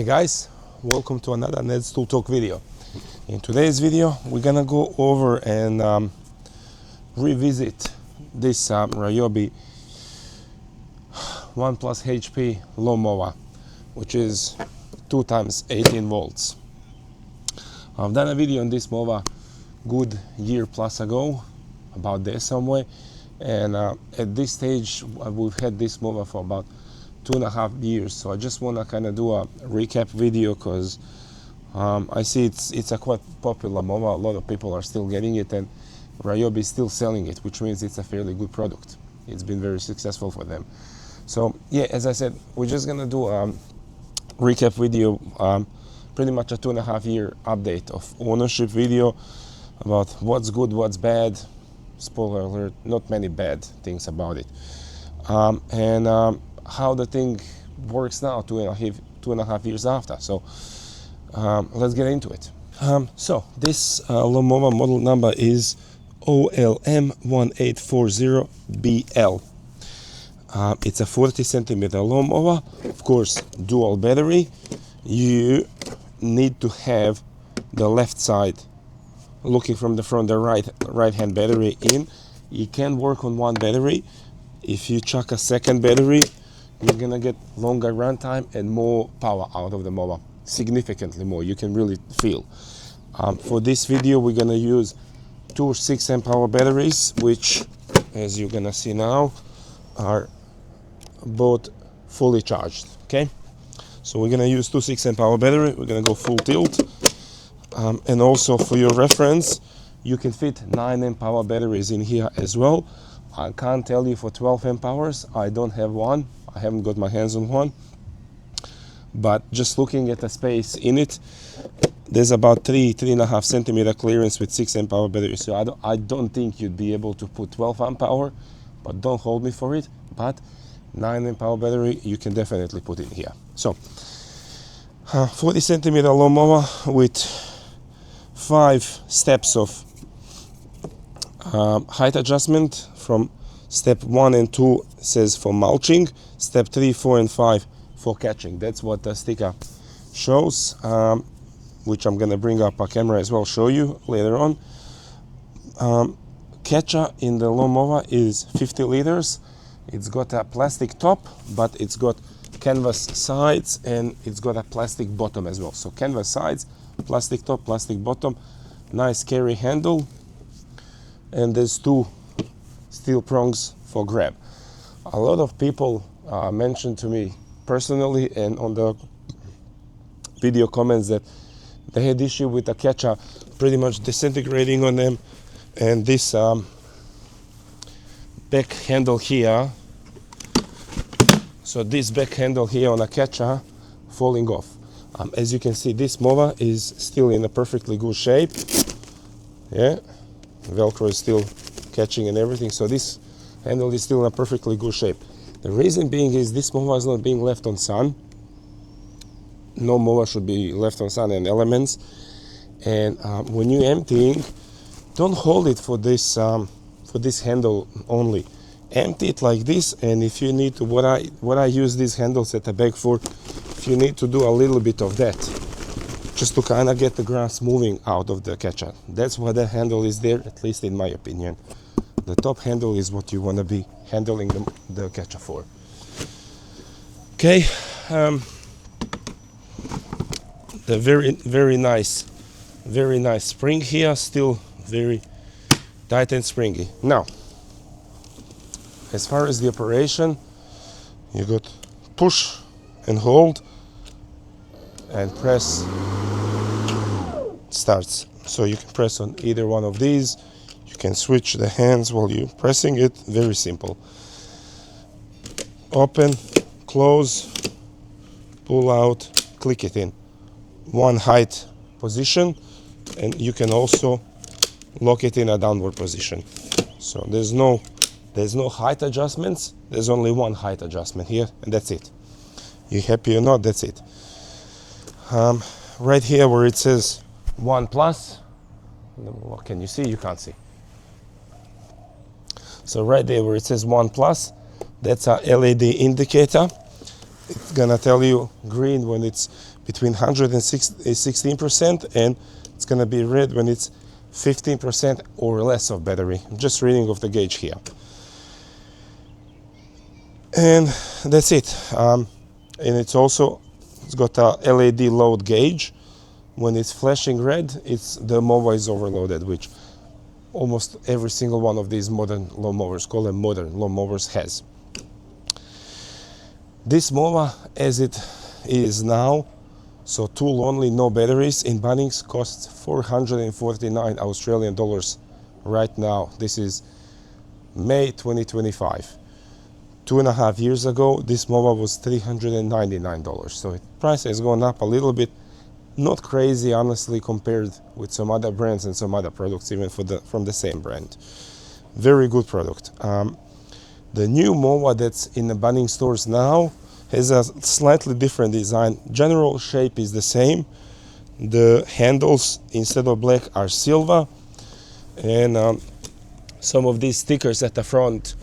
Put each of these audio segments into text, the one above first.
Hey guys, welcome to another Ned's Tool Talk video. In today's video we're gonna go over and revisit this Ryobi 1+ HP lawnmower, which is 2 times 18 volts. I've done a video on this mower good year plus ago, about there somewhere, and at this stage we've had this mower for about 2.5 years, so I just want to kind of do a recap video because I see it's a quite popular mower. A lot of people are still getting it, and Ryobi is still selling it, which means it's a fairly good product. It's been very successful for them. So yeah, as I said, we're just gonna do a recap video, pretty much a 2.5 year update of ownership video about what's good, what's bad. Spoiler alert, not many bad things about it, and how the thing works now 2.5 years after. So let's get into it. So this lawnmower model number is OLM1840BL. It's a 40 centimeter lawnmower, of course dual battery. You need to have the left side looking from the front, the right hand battery in. You can work on one battery. If you chuck a second battery, you're gonna get longer run time and more power out of the mower, significantly more. You can really feel. For this video we're gonna use 2 6 amp hour batteries, which as you're gonna see now are both fully charged. Okay, so we're gonna use 2 6 amp hour battery. We're gonna go full tilt, and also for your reference, you can fit 9 amp hour batteries in here as well. I can't tell you for 12 amp hours, I don't have one. I haven't got my hands on one, but just looking at the space in it, there's about 3.5 centimeter clearance with 6 amp hour battery. So I don't think you'd be able to put 12 amp hour, but don't hold me for it. But 9 amp hour battery you can definitely put in here. So 40 centimeter lawnmower with 5 steps of height adjustment. From step 1 and 2 says for mulching, step 3, 4 and 5 for catching. That's what the sticker shows, which I'm gonna bring up a camera as well, show you later on. Catcher in the lawnmower is 50 liters. It's got a plastic top, but it's got canvas sides and it's got a plastic bottom as well. So canvas sides, plastic top, plastic bottom, nice carry handle, and there's 2 steel prongs for grab. A lot of people mentioned to me personally and on the video comments that they had issue with the catcher pretty much disintegrating on them, and this back handle here, so this back handle here on a catcher falling off. As you can see, this mower is still in a perfectly good shape. Yeah, Velcro is still catching and everything, so this handle is still in a perfectly good shape. The reason being is this mower is not being left on sun. No mower should be left on sun and elements, and when you're emptying, don't hold it for this handle only. Empty it like this, and if you need to, what I use these handles at the back for, if you need to do a little bit of that just to kind of get the grass moving out of the catcher, that's why the handle is there, at least in my opinion. The top handle is what you want to be handling the catcher for. Okay, the very nice spring here, still very tight and springy. Now, as far as the operation, you got push and hold and press, starts. So you can press on either one of these. You can switch the hands while you're pressing it. Very simple. Open, close, pull out, click it in. One height position, and you can also lock it in a downward position. So there's no height adjustments. There's only one height adjustment here, and that's it. You happy or not, that's it. Right here where it says 1+, what can you see? You can't see. So right there where it says 1+, that's a LED indicator. It's gonna tell you green when it's between 116% and it's gonna be red when it's 15% or less of battery. I'm just reading off the gauge here. And that's it. And it's got a LED load gauge. When it's flashing red, the mower is overloaded, which almost every single one of these modern lawnmowers, call them modern lawnmowers, has. This mower, as it is now, so tool only, no batteries, in Bunnings costs 449 Australian dollars right now. This is May 2025. 2.5 years ago, this mower was $399. So the price has gone up a little bit. Not crazy, honestly, compared with some other brands and some other products, even from the same brand. Very good product. The new mower that's in the Bunnings stores now has a slightly different design. General shape is the same. The handles, instead of black, are silver, and some of these stickers at the front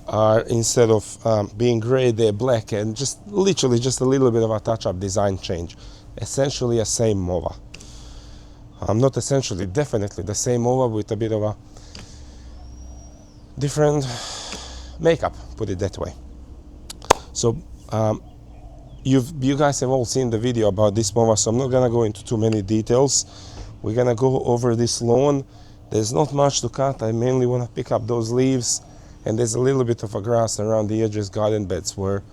are, instead of being gray, they're black, and just literally just a little bit of a touch-up design change. Essentially a same mower. Not essentially, definitely the same mower with a bit of a different makeup, put it that way. So you guys have all seen the video about this mower, so I'm not gonna go into too many details. We're gonna go over this lawn. There's not much to cut. I mainly want to pick up those leaves, and there's a little bit of a grass around the edges, garden beds, where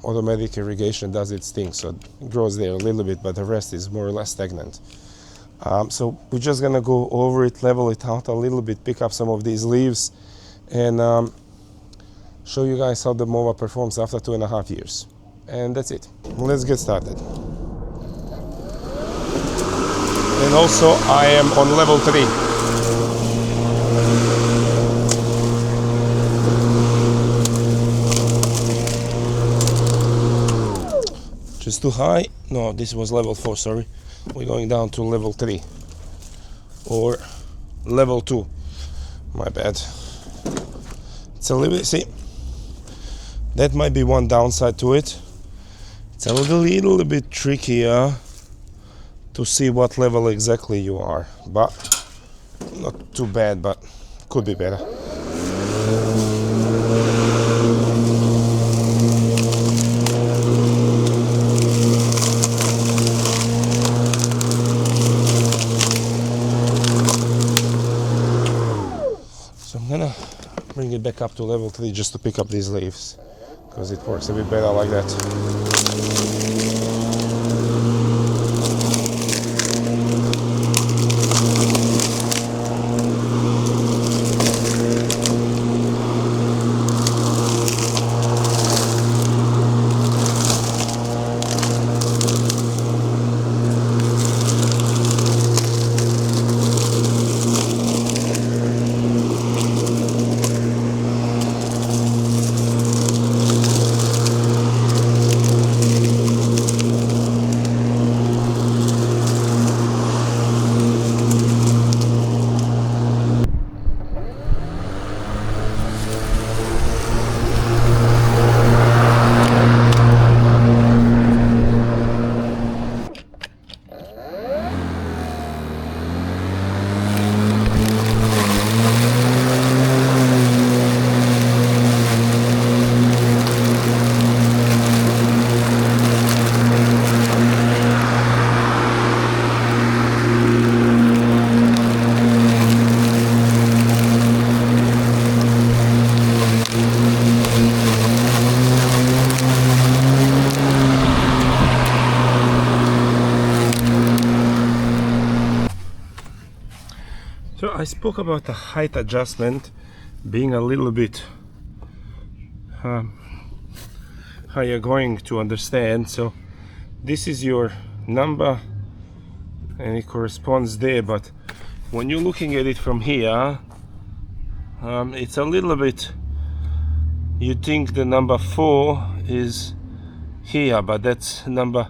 automatic irrigation does its thing, so it grows there a little bit, but the rest is more or less stagnant. So we're just gonna go over it, level it out a little bit, pick up some of these leaves, and show you guys how the mower performs after 2.5 years. And that's it. Let's get started. And also I am on level 3. Just too high? No, this was level 4, sorry. We're going down to level 3. Or level 2. My bad. It's a little bit, see? That might be one downside to it. It's a little bit trickier to see what level exactly you are. But not too bad, but could be better. Bring it back up to level 3 just to pick up these leaves, because it works a bit better like that. So I spoke about the height adjustment being a little bit how you're going to understand. So this is your number and it corresponds there, but when you're looking at it from here, it's a little bit, you think the number 4 is here, but that's number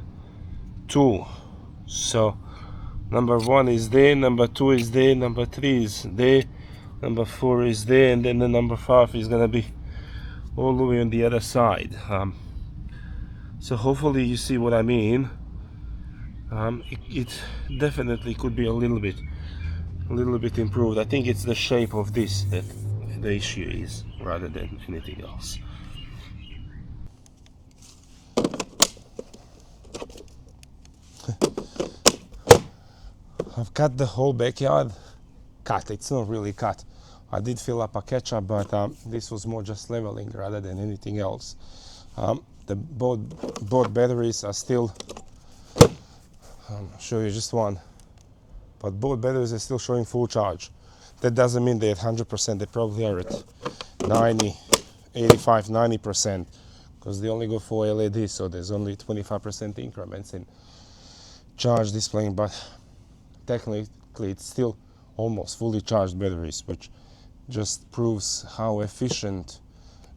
2. So number 1 is there, number 2 is there, number 3 is there, number 4 is there, and then the number 5 is gonna be all the way on the other side. So hopefully you see what I mean. it definitely could be a little bit improved. I think it's the shape of this that the issue is, rather than anything else. I've cut the whole backyard. It's not really cut. I did fill up a ketchup, but this was more just leveling rather than anything else. The both batteries are still, I'll show you just one, but both batteries are still showing full charge. That doesn't mean they're at 100%. They probably are at 90, 85, 90%, because they only go for LED, so there's only 25% increments in charge displaying, but technically it's still almost fully charged batteries, which just proves how efficient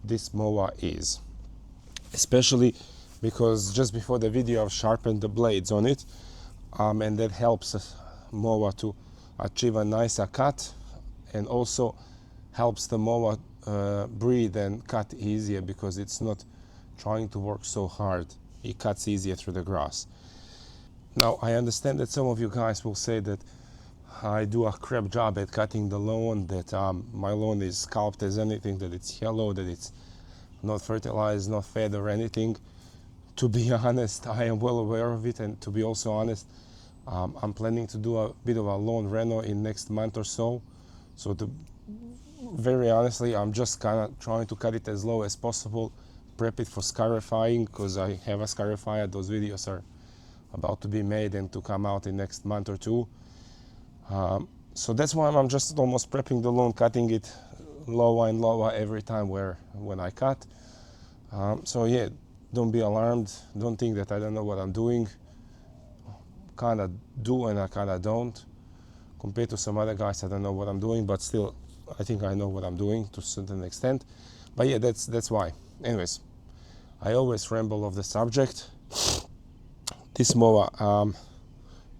this mower is. Especially because just before the video I've sharpened the blades on it, and that helps the mower to achieve a nicer cut, and also helps the mower breathe and cut easier, because it's not trying to work so hard. It cuts easier through the grass. Now, I understand that some of you guys will say that I do a crap job at cutting the lawn, that my lawn is scalped as anything, that it's yellow, that it's not fertilized, not fed or anything. To be honest, I am well aware of it, and to be also honest, I'm planning to do a bit of a lawn reno in next month or so. So very honestly, I'm just kind of trying to cut it as low as possible, prep it for scarifying, because I have a scarifier. Those videos are about to be made and to come out in next month or two. So that's why I'm just almost prepping the lawn, cutting it lower and lower every time when I cut. So yeah, don't be alarmed. Don't think that I don't know what I'm doing. Kind of do and I kind of don't. Compared to some other guys, I don't know what I'm doing, but still, I think I know what I'm doing to a certain extent. But yeah, that's why. Anyways, I always ramble off the subject. This mower,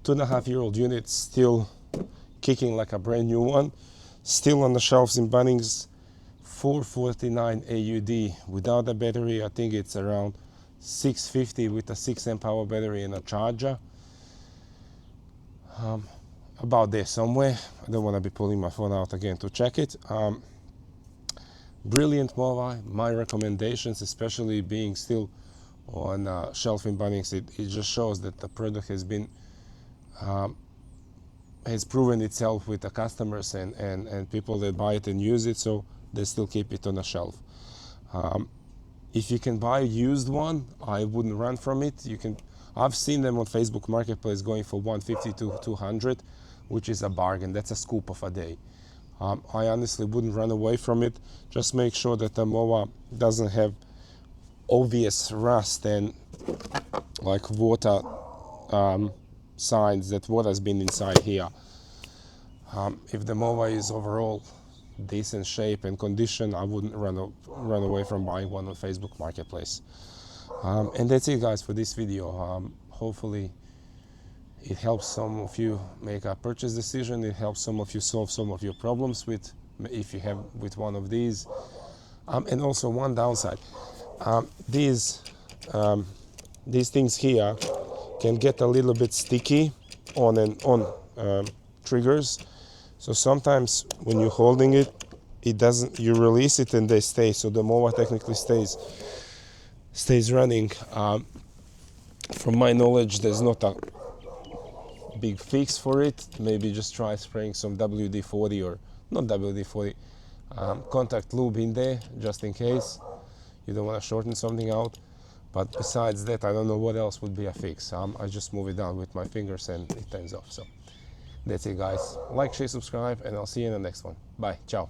2.5-year-old unit, still kicking like a brand new one. Still on the shelves in Bunnings, 449 AUD. Without a battery, I think it's around 650 with a 6 amp hour battery and a charger. About there somewhere. I don't want to be pulling my phone out again to check it. Brilliant mower. My recommendations, especially being still on shelf in Bunnings, it just shows that the product has been has proven itself with the customers and people that buy it and use it, so they still keep it on the shelf. If you can buy a used one, I wouldn't run from it. I've seen them on Facebook Marketplace going for 150 to 200, which is a bargain. That's a scoop of a day. I honestly wouldn't run away from it. Just make sure that the mower doesn't have obvious rust and like water signs that water's been inside here. If the mower is overall decent shape and condition, I wouldn't run away from buying one on Facebook Marketplace. And that's it, guys, for this video. Hopefully it helps some of you make a purchase decision. It helps some of you solve some of your problems if you have with one of these. And also one downside, these things here can get a little bit sticky on triggers. So sometimes when you're holding it, you release it and they stay. So the mower technically stays running. From my knowledge, there's not a big fix for it. Maybe just try spraying some WD-40 or not WD-40, contact lube in there, just in case you don't want to shorten something out. But besides that, I don't know what else would be a fix. I just move it down with my fingers and it turns off. So that's it, guys. Like, share, subscribe, and I'll see you in the next one. Bye. Ciao.